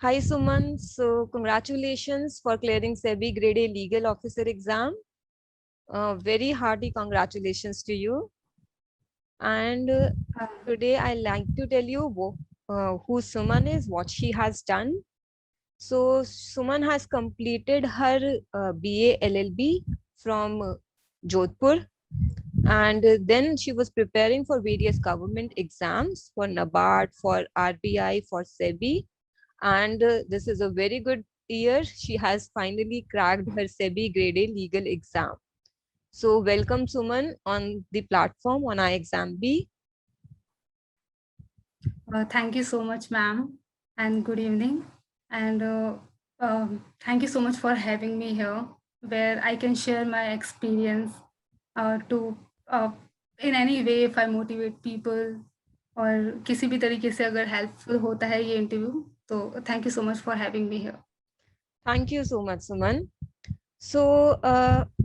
Hi Suman, so congratulations for clearing SEBI Grade A Legal Officer exam. Very hearty congratulations to you. And Uh, today I like to tell you who Suman is, what she has done. So Suman has completed her BA LLB from Jodhpur, and then she was preparing for various government exams for NABARD, for RBI, for SEBI. And this is a very good year. She has finally cracked her SEBI Grade A legal exam. So welcome Suman on the platform on iExam B. Thank you so much, ma'am, and good evening. And thank you so much for having me here, where I can share my experience to in any way if I motivate people और किसी भी तरीके से अगर helpful होता है ये interview तो thank you so much for having me here. Thank you so much Suman. So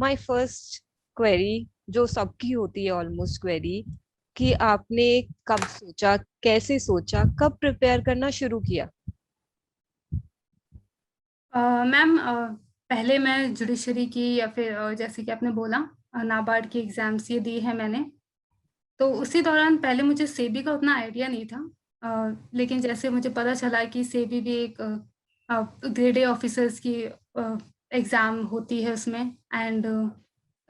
my first query जो सबकी होती है ऑलमोस्ट क्वेरी कि आपने कब सोचा, कैसे सोचा, कब प्रिपेयर करना शुरू किया? मैम पहले मैं जुडिशरी की या फिर जैसे कि आपने बोला नाबार्ड की एग्ज़ाम्स ये दी है मैंने. तो उसी दौरान पहले मुझे सेबी का उतना आइडिया नहीं था. लेकिन जैसे मुझे पता चला कि सेबी भी एक ग्रेड ए ऑफिसर्स की एग्ज़ाम होती है उसमें and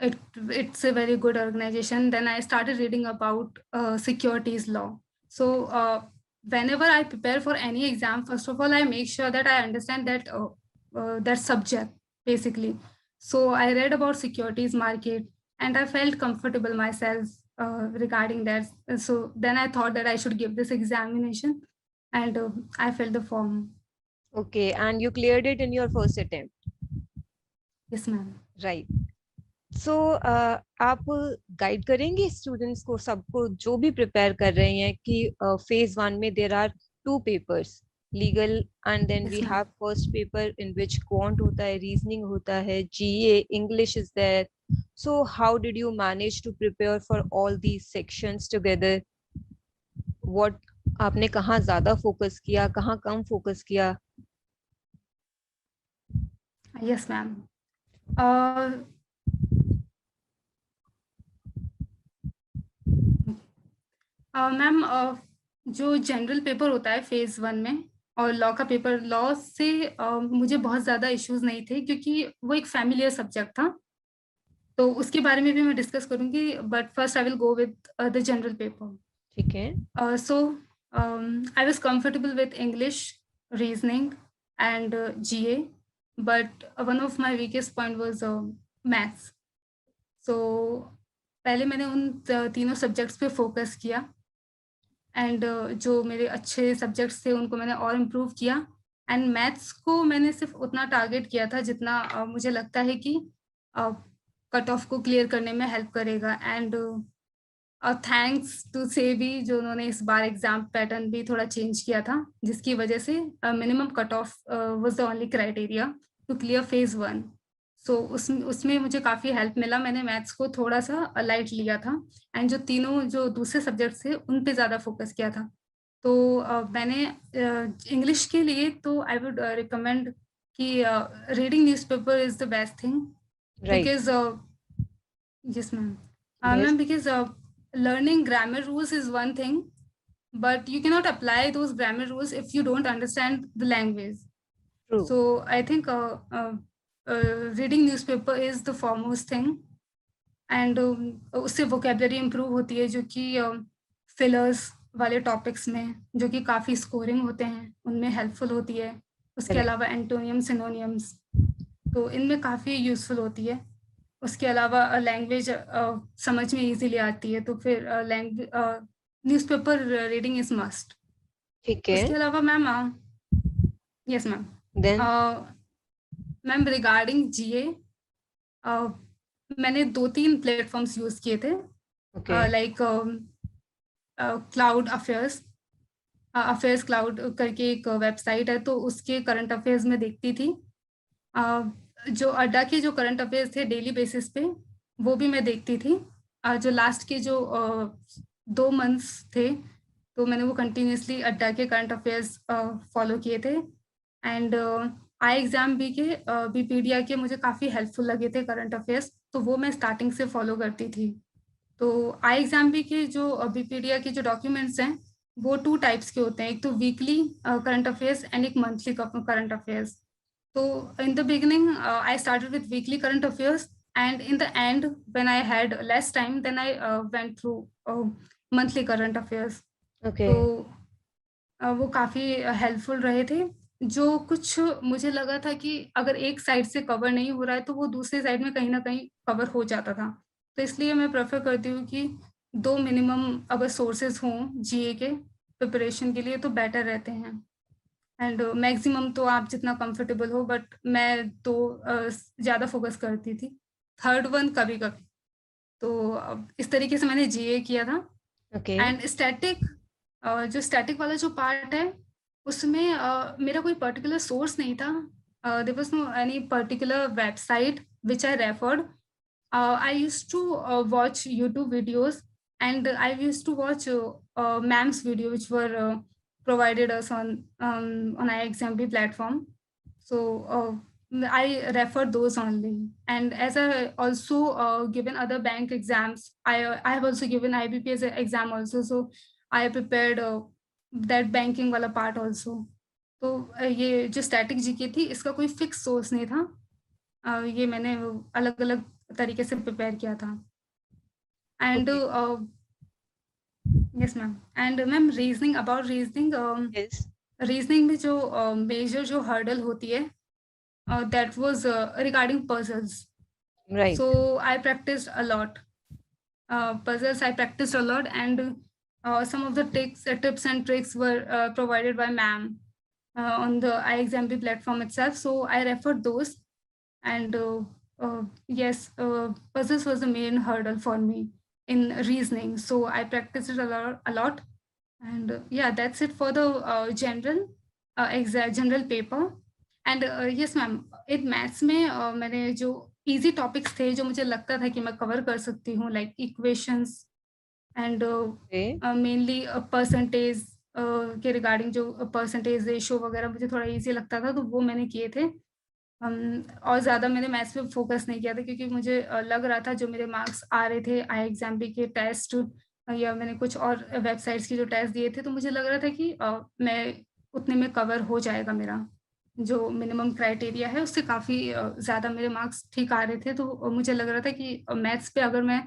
it's a very good organization. Then I started reading about securities law. So whenever I prepare for any exam, first of all, I make sure that I understand that subject basically. So I read about securities market and I felt comfortable myself regarding that. So then I thought that I should give this examination and I filled the form. Okay, and you cleared it in your first attempt. Yes, ma'am. Right. सो आप guide करेंगे students को, सबको जो भी prepare कर रहे हैं कि फेज 1 में there are 2 papers, legal and then we Yes, ma'am. Have first paper in which quant होता है, रीजनिंग होता है, GA, English is there. So how did you manage to prepare for all these sections together? What आपने कहाँ ज्यादा focus किया, कहाँ कम फोकस किया? Yes, ma'am. मैम जो जनरल पेपर होता है फेज़ 1 में और लॉ का पेपर, लॉ से मुझे बहुत ज़्यादा इश्यूज़ नहीं थे क्योंकि वो एक फ़ैमिलियर सब्जेक्ट था. तो उसके बारे में भी मैं डिस्कस करूँगी but first I will go with the general paper. ठीक है. So I was comfortable with English, reasoning and GA, but one of my weakest point was maths. So पहले मैंने उन तीनों सब्जेक्ट्स पे फोकस किया एंड जो मेरे अच्छे सब्जेक्ट्स थे उनको मैंने और इम्प्रूव किया एंड मैथ्स को मैंने सिर्फ उतना टारगेट किया था जितना मुझे लगता है कि कट ऑफ को क्लियर करने में हेल्प करेगा. एंड थैंक्स टू सेबी जो उन्होंने इस बार एग्जाम पैटर्न भी थोड़ा चेंज किया था जिसकी वजह से minimum cut off was the only criteria to clear phase 1. So उसमें मुझे काफ़ी हेल्प मिला. मैंने मैथ्स को थोड़ा सा लाइट लिया था एंड जो तीनों जो दूसरे सब्जेक्ट्स थे उन पे ज़्यादा फोकस किया था. तो मैंने इंग्लिश के लिए तो आई वुड रिकमेंड कि reading newspaper is the best thing right. Because yes ma'am. Yes. Ma'am, because learning grammar rules is one thing, but you cannot apply those grammar rules if you don't understand the language. True. So I think reading newspaper is the foremost thing, and उससे vocabulary improve होती है जो कि fillers वाले topics में जो कि काफ़ी scoring होते हैं उनमें helpful होती है. उसके करेक्ट. अलावा antonyms, synonyms तो इनमें काफ़ी useful होती है. उसके अलावा लैंग्वेज समझ में इजीली आती है तो फिर न्यूज़पेपर रीडिंग इज मस्ट. ठीक है. उसके अलावा ma'am yes ma'am then ma'am regarding GA मैंने 2-3 प्लेटफॉर्म्स यूज़ किए थे okay. Like cloud affairs cloud करके एक वेबसाइट है तो उसके करंट अफेयर्स में देखती थी. जो अड्डा के जो करंट अफेयर्स थे डेली बेसिस पे वो भी मैं देखती थी. जो लास्ट के जो 2 मंथ्स थे तो मैंने वो कंटिन्यूसली अड्डा के करंट अफेयर्स फॉलो किए थे एंड आई एग्जाम बी के बीपीडिया के मुझे काफ़ी हेल्पफुल लगे थे करंट अफेयर्स, तो वो मैं स्टार्टिंग से फॉलो करती थी। तो आई एग्जाम बी के जो बीपीडिया के जो डॉक्यूमेंट्स हैं वो 2 टाइप्स के होते हैं, एक तो वीकली करंट अफेयर्स एंड एक मंथली करंट अफेयर्स। तो in the beginning I started with weekly current affairs, and in the end when I had less time then I went through monthly current affairs. Okay. तो वो काफ़ी helpful रहे थे। जो कुछ मुझे लगा था कि अगर एक साइड से कवर नहीं हो रहा है, तो वो दूसरे साइड में कहीं न कहीं कवर हो जाता था। तो इसलिए मैं प्रेफ़र करती हूँ कि 2 मिनिमम अगर सोर्सेज़ हों जीए के प्रिपरेशन के लिए तो बेटर रहते हैं। एंड मैक्सिमम तो आप जितना कंफर्टेबल हो, बट मैं तो ज़्यादा फ़ोकस करती थी। थर्ड वन कभी-कभी। तो इस तरीके से मैंने जीए किया था। Okay. एंड स्टैटिक जो स्टैटिक वाला जो पार्ट है उसमें मेरा कोई पर्टिकुलर सोर्स नहीं था। There was no any particular website which I referred. I used to watch YouTube videos, and I used to watch ma'am's video which were provided us on iExample platform. So I referred those only. And as I also given other bank exams, I have also given IBPS exam also. So I prepared that banking वाला part also. तो ये जो static GK थी इसका कोई fix source नहीं था। ये मैंने अलग अलग तरीके से प्रिपेयर किया था। And Okay. Yes ma'am. And ma'am reasoning about reasoning Yes. Reasoning में जो मेजर जो हर्डल होती है that was regarding puzzles. Right. So I practiced a lot. Puzzles I practiced a lot, and some of the tips and tricks were provided by ma'am on the iExample platform itself. So I referred those, and yes, puzzles was the main hurdle for me in reasoning. So I practiced it a lot, and yeah, that's it for the general paper. And yes ma'am, in maths में मैंने जो easy topics थे जो मुझे लगता था कि मैं कवर कर सकती हूँ, like equations and Okay. Mainly percentage के रिगार्डिंग जो परसेंटेज रेशो वगैरह मुझे थोड़ा इजी लगता था, तो वो मैंने किए थे। और ज़्यादा मैंने मैथ्स पे फोकस नहीं किया था क्योंकि मुझे लग रहा था जो मेरे मार्क्स आ रहे थे आई एग्जाम बी के टेस्ट या मैंने कुछ और वेबसाइट्स के जो टेस्ट दिए थे, तो मुझे लग रहा था कि मैं उतने में कवर हो जाएगा मेरा जो मिनिमम क्राइटेरिया है, उससे काफ़ी ज़्यादा मेरे मार्क्स ठीक आ रहे थे। तो मुझे लग रहा था कि मैथ्स पे अगर मैं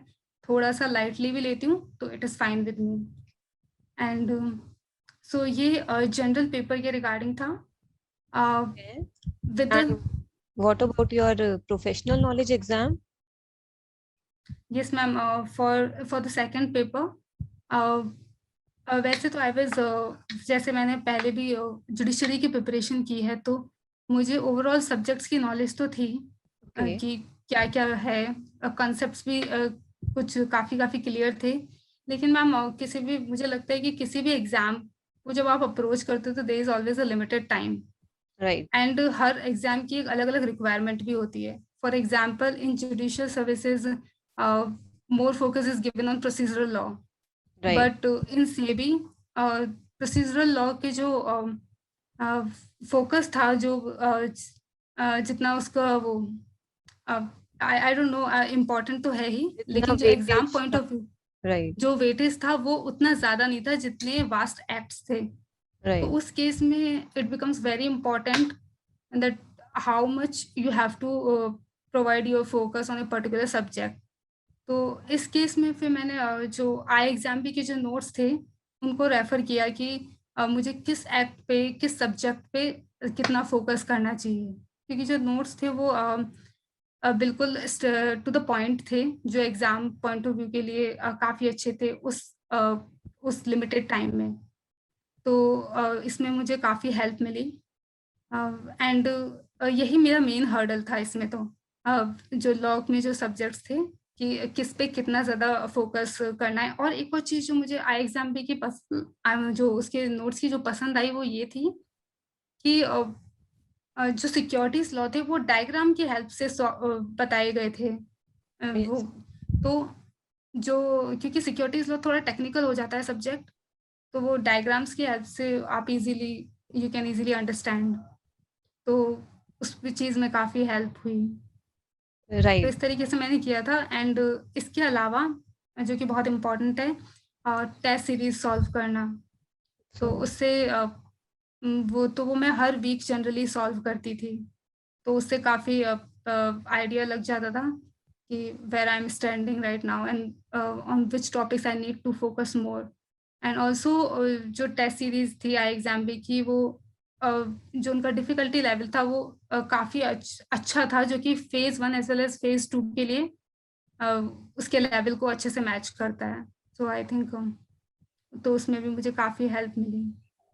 थोड़ा सा लाइटली भी लेती हूँ तो it is fine with me. And so ये जनरल पेपर के रिगार्डिंग था। Okay. With And what about your professional knowledge exam? Yes ma'am, for the second paper वैसे तो आई वाज जैसे मैंने पहले भी जुडिशरी की प्रिपरेशन की है, तो मुझे ओवरऑल सब्जेक्ट्स की नॉलेज तो थी Okay. कि क्या क्या है, कॉन्सेप्ट्स भी कुछ काफ़ी क्लियर थे। लेकिन मैम किसी भी, मुझे लगता है कि किसी भी एग्ज़ाम को जब आप अप्रोच करते हो तो there is always a limited time, Right. And हर एग्ज़ाम की एक अलग अलग रिक्वायरमेंट भी होती है। For example in judicial services more focus is given on procedural law, Right. But in SEBI procedural law के जो फोकस था, जो जितना उसका वो आई डोंट नो, इम्पोर्टेंट तो है ही, जितना लेकिन जो एग्जाम weightage पॉइंट था. Of view Right. जो वेटेज था वो उतना ज़्यादा नहीं था जितने वास्ट एक्ट्स थे। तो Right. उस केस में it becomes very important that how much you have to provide your focus on a particular subject. तो इस केस में फिर मैंने जो आई एग्जाम बी के जो नोट्स थे उनको रेफर किया कि मुझे किस एक्ट पे, किस सब्जेक्ट पे कितना फोकस करना चाहिए, क्योंकि जो नोट्स थे वो बिल्कुल टू द पॉइंट थे, जो एग्जाम पॉइंट ऑफ व्यू के लिए काफ़ी अच्छे थे उस लिमिटेड टाइम में। तो इसमें मुझे काफ़ी हेल्प मिली, एंड यही मेरा मेन हर्डल था इसमें। तो जो लॉ में जो सब्जेक्ट्स थे कि किस पे कितना ज़्यादा फोकस करना है। और एक और चीज़ जो मुझे आई एग्जाम बी की जो उसके नोट्स की जो पसंद आई वो ये थी कि जो सिक्योरिटीज लॉ थे वो डायग्राम की हेल्प से बताए गए थे। वो Yes. तो जो, क्योंकि सिक्योरिटीज लॉ थोड़ा टेक्निकल हो जाता है सब्जेक्ट, तो वो डायग्राम्स की हेल्प से आप easily, you can easily understand. तो उस चीज़ में काफ़ी हेल्प हुई। तो Right. इस तरीके से मैंने किया था एंड इसके अलावा जो कि बहुत इम्पोर्टेंट है टेस्ट सीरीज़ सॉल्व करना। तो So उससे वो मैं हर वीक जनरली सॉल्व करती थी। तो उससे काफ़ी आइडिया लग जाता था कि where I am standing right now and on which topics I need to focus more. And also जो टेस्ट सीरीज़ थी IXAM की वो जो उनका डिफ़िकल्टी लेवल था वो काफ़ी अच्छा था, जो कि phase 1 as well as phase 2 के लिए अ, उसके लेवल को अच्छे से मैच करता है। सो आई थिंक तो उसमें भी मुझे काफ़ी हेल्प मिली।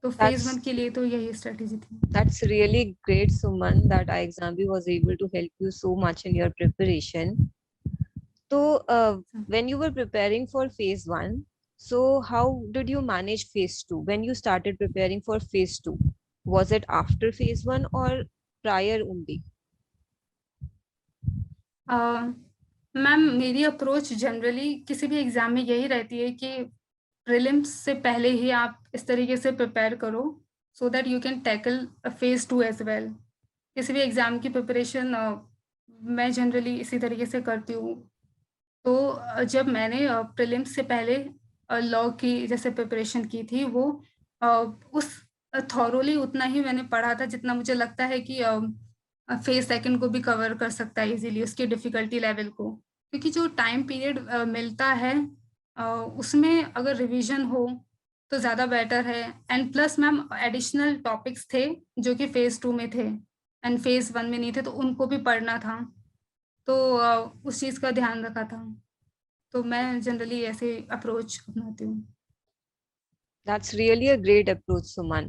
तो फ़ेज़ 1 that's के लिए तो यही स्ट्रैटेजी थी। that's really great, Suman, that iExambi was able to help you so much in your preparation. So, when you were preparing for phase one, so how did you manage phase two? When you started preparing for phase two, was it after phase one or prior only? Ma'am मेरी approach generally किसी भी exam में यही रहती है कि prelims से पहले ही आप इस तरीके से प्रिपेयर करो so that you can tackle phase 2 as well. किसी भी एग्ज़ाम की प्रिपरेशन मैं जनरली इसी तरीके से करती हूँ। तो जब मैंने प्रीलिम्स से पहले लॉ की जैसे प्रिपरेशन की थी वो अ, उस थॉरोली उतना ही मैंने पढ़ा था जितना मुझे लगता है कि फ़ेज़ सेकंड को भी कवर कर सकता है इज़िली उसकी डिफ़िकल्टी लेवल को। क्योंकि जो टाइम पीरियड मिलता है अ, उसमें अगर रिवीजन हो तो ज़्यादा बेटर है and plus ma'am additional topics थे जो कि फ़ेज़ 2 में थे एंड फ़ेज़ 1 में नहीं थे तो उनको भी पढ़ना था। तो उस चीज़ का ध्यान रखा था। तो मैं जनरली ऐसे अप्रोच अपनाती हूँ। That's really a great approach, Suman.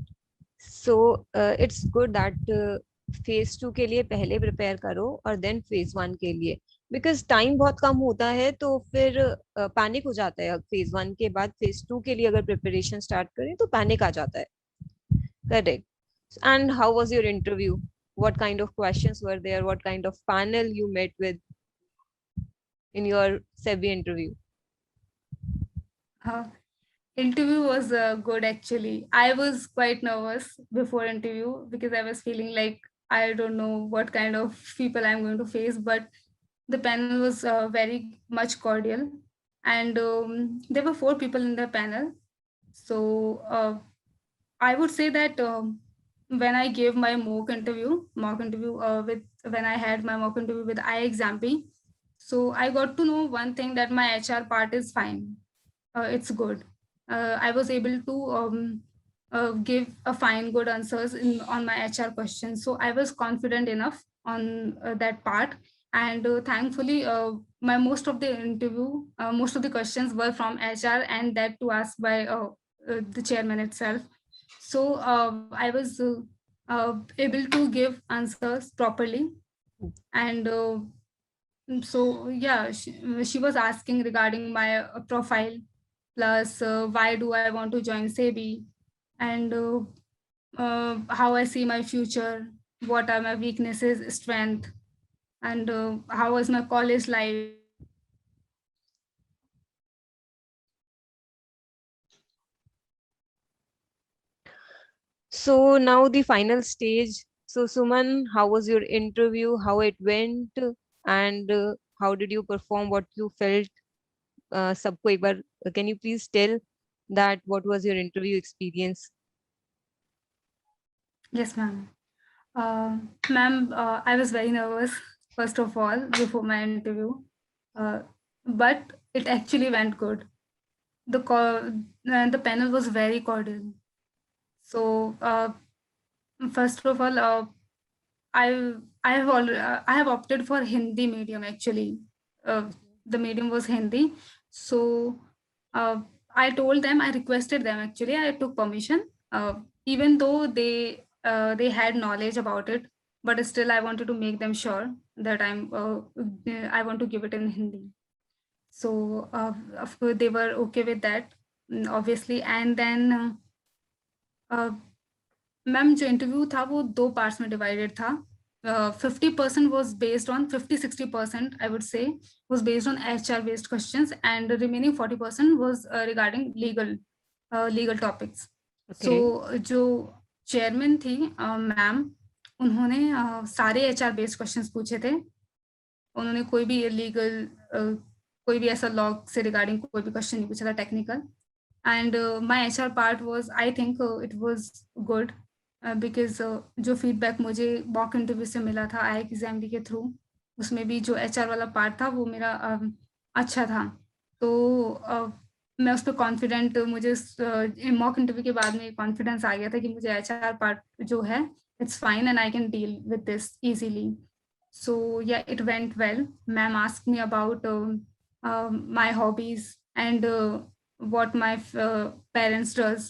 So, it's good that phase two के लिए पहले prepare करो और then phase one के लिए, because time बहुत कम होता है तो फिर panic हो जाता है। phase one के बाद phase two के लिए अगर preparation start करें तो panic आ जाता है। Correct. And how was your interview? What kind of questions were there? What kind of panel you met with in your SEBI interview? हाँ, interview was good actually. I was quite nervous before interview because I was feeling like I don't know what kind of people I'm going to face, but the panel was very much cordial, and there were 4 people in the panel. So I would say that when I gave my mock interview with when I had my mock interview with iExample, so I got to know one thing that my HR part is fine. It's good. I was able to give a fine, good answers on my HR questions. So I was confident enough on that part. And thankfully, most of the questions were from HR, and that to asked by the chairman itself. So I was able to give answers properly. And so, yeah, she was asking regarding my profile, plus why do I want to join SEBI, and how I see my future, what are my weaknesses, strength, and how was my college life. So now the final stage. So Suman, how was your interview? How it went? And how did you perform? What you felt? सबको एक बार can you please tell that what was your interview experience? Yes, ma'am. Ma'am, I was very nervous, first of all, before my interview, uh, but it actually went good. The panel was very cordial. So, first of all, I have opted for Hindi medium actually. Uh, the medium was Hindi, so uh, I told them, I requested them actually. I took permission, even though they had knowledge about it, but still I wanted to make them sure that I want to give it in Hindi. So of course they were okay with that, obviously, and then. Uh, ma'am जो interview था वो 2 parts में divided था। 50% was based on 50-60% I would say was based on HR based questions and remaining 40% was regarding legal topics. So Okay. जो chairman थी ma'am, उन्होंने सारे HR based questions पूछे थे। उन्होंने कोई भी इलीगल कोई भी ऐसा लॉ से रिगार्डिंग कोई भी क्वेश्चन नहीं पूछा था technical. And my HR part was, I think it was good, because जो फीडबैक मुझे मॉक इंटरव्यू से मिला था आई एग्जाम के थ्रू, उसमें भी जो एचआर वाला पार्ट था वो मेरा अच्छा था। तो मैं उस पर कॉन्फिडेंट, मुझे मॉक इंटरव्यू के बाद में कॉन्फिडेंस आ गया था कि मुझे एचआर पार्ट जो है it's fine and I can deal with this easily. So yeah, it went well. Ma'am asked me about my hobbies and what my parents does,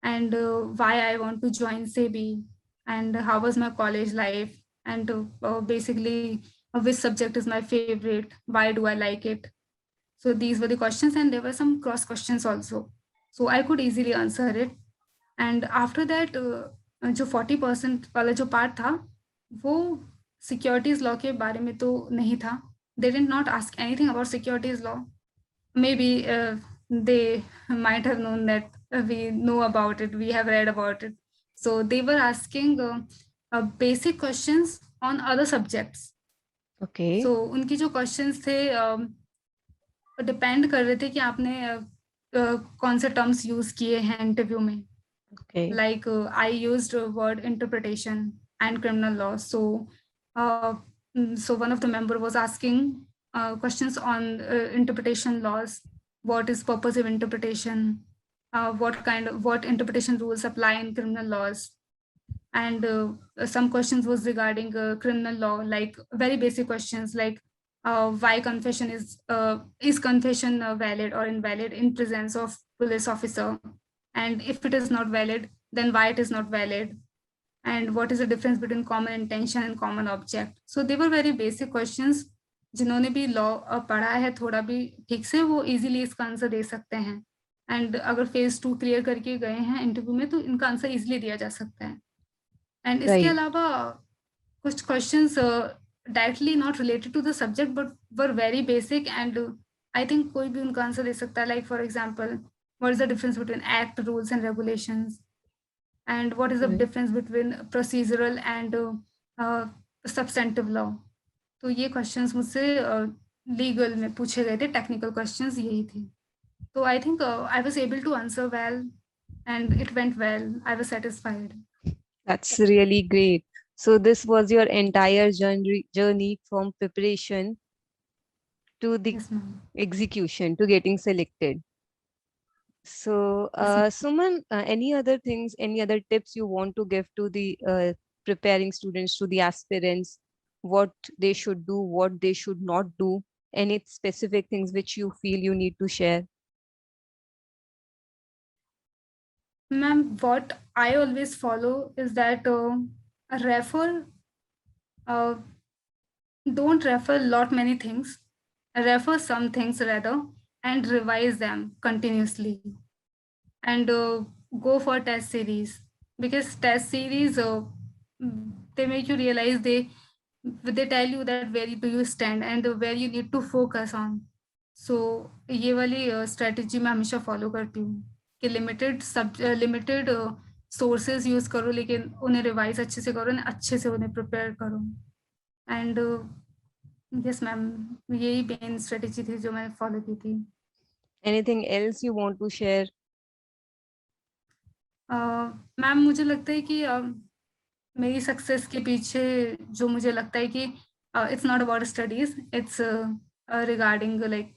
and why I want to join SEBI, and how was my college life, and basically which subject is my favorite, why do I like it. So these were the questions, and there were some cross questions also. So I could easily answer it. And after that जो 40% वाला जो part था वो securities law के बारे में तो नहीं था. They did not ask anything about securities law. Maybe they might have known that we know about it, we have read about it. So they were asking basic questions on other subjects. Okay. So उनकी जो questions थे depend कर रहे थे कि आपने कौन से टर्म्स यूज किए हैं इंटरव्यू में. Okay. Like I used word interpretation and criminal law. So so one of the member was asking questions on interpretation laws. What is purpose of interpretation? What interpretation rules apply in criminal laws? And some questions was regarding criminal law, like very basic questions like why confession is confession valid or invalid in presence of police officer, and if it is not valid then why it is not valid, and what is the difference between common intention and common object. So they were very basic questions. जिन्होंने भी law पढ़ा है थोड़ा भी ठीक से वो easily इसका आंसर दे सकते हैं. एंड अगर फेज 2 क्लियर करके गए हैं इंटरव्यू में तो इनका आंसर इजीली दिया जा सकता है. एंड इसके Right. अलावा कुछ questions directly not related to the subject but were very basic, and I think कोई भी उनका आंसर दे सकता है. Like for example, what is the difference between act, rules and regulations, and what is the difference between procedural and substantive law. तो ये questions मुझसे legal में पूछे गए थे, टेक्निकल क्वेश्चंस यही थे. तो I think I was able to answer well and it went well. I was satisfied. That's really great. So this was your entire journey from preparation to the Yes ma'am. execution to getting selected. So, Yes, ma'am. Suman, any other things, any other tips you want to give to the preparing students, to the aspirants, what they should do, what they should not do, any specific things which you feel you need to share? Ma'am, what I always follow is that refer uh, don't refer lot many things, refer some things rather, and revise them continuously, and go for test series, because test series they make you realize, they tell you that where do you stand and where you need to focus on. So ये वाली strategy मैं हमेशा follow करती हूँ कि limited sources use करो लेकिन उन्हें रिवाइज अच्छे से करो, उन्हें अच्छे से उन्हें प्रिपेयर करो. एंड यस मैम, यही मेन स्ट्रेटेजी थी जो मैंने फॉलो की थी. Anything else you want to share? Ma'am मुझे लगता है कि मेरी सक्सेस के पीछे जो मुझे लगता है कि it's not about studies, it's regarding like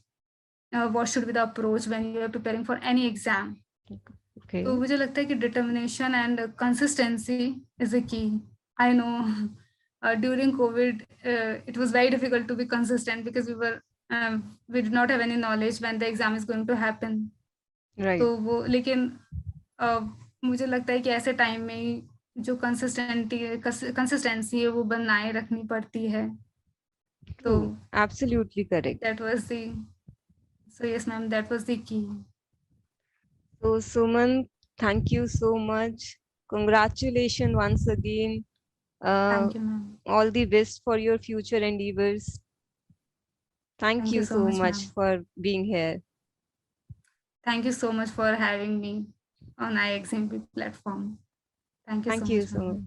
what should be the approach when you are preparing for any exam. Okay. तो मुझे लगता है कि determination and consistency is a key. I know during Covid it was very difficult to be consistent because we did not have any knowledge when the exam is going to happen. Right. तो वो लेकिन मुझे लगता है कि ऐसे time में जो कंसिस्टेंसी है वो बनाए रखनी पड़ती है. तो absolutely correct. that was the, so yes ma'am, that was the key. So Suman, thank you so much. Congratulations once again. Thank you ma'am. All the best for your future endeavors. Thank you so much for being here. Thank you so much for having me on iExam platform. Thank you so much. So much.